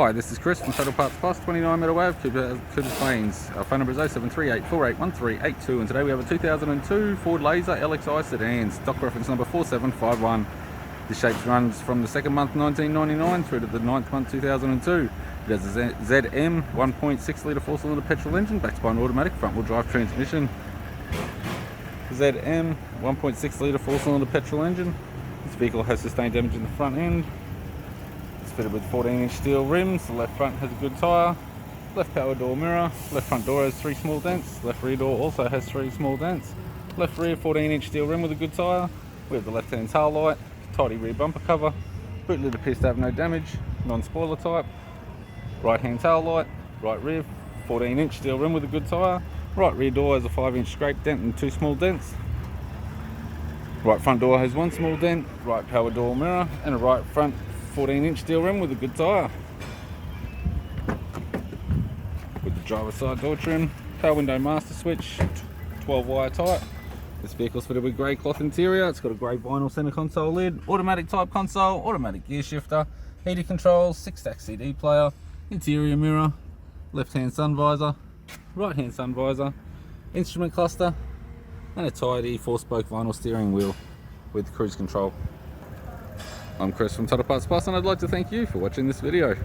Hi, this is Chris from Total Parts Plus, 29 Meadow Ave, Cooper Plains. Our phone number is 0738481382, and today we have a 2002 Ford Laser LXi sedan, stock reference number 4751. This shape runs from the second month 1999 through to the 9th month 2002. It has a Zed M 1.6 litre 4-cylinder petrol engine backed by an automatic front-wheel drive transmission. Zed M 1.6 litre 4-cylinder petrol engine. This vehicle has sustained damage in the front end. It's fitted with 14-inch steel rims. The left front has a good tyre. Left power door mirror. Left front door has 3 small dents. Left rear door also has 3 small dents. Left rear 14-inch steel rim with a good tyre. We have the left-hand tail light. Tardy rear bumper cover. Boot lid appears to have no damage. Non-spoiler type. Right-hand tail light. Right rear 14-inch steel rim with a good tyre. Right rear door has a 5-inch scrape dent and 2 small dents. Right front door has 1 small dent. Right power door mirror and a right front 14-inch steel rim with a good tyre. With the driver's side door trim, power window master switch, 12-wire type. This vehicle's fitted with grey cloth interior. It's got a grey vinyl centre console lid, automatic type console, automatic gear shifter, heated controls, 6-stack CD player, interior mirror, left-hand sun visor, right-hand sun visor, instrument cluster, and a tardy 4-spoke vinyl steering wheel with cruise control. I'm Chris from Total Parts Plus, and I'd like to thank you for watching this video.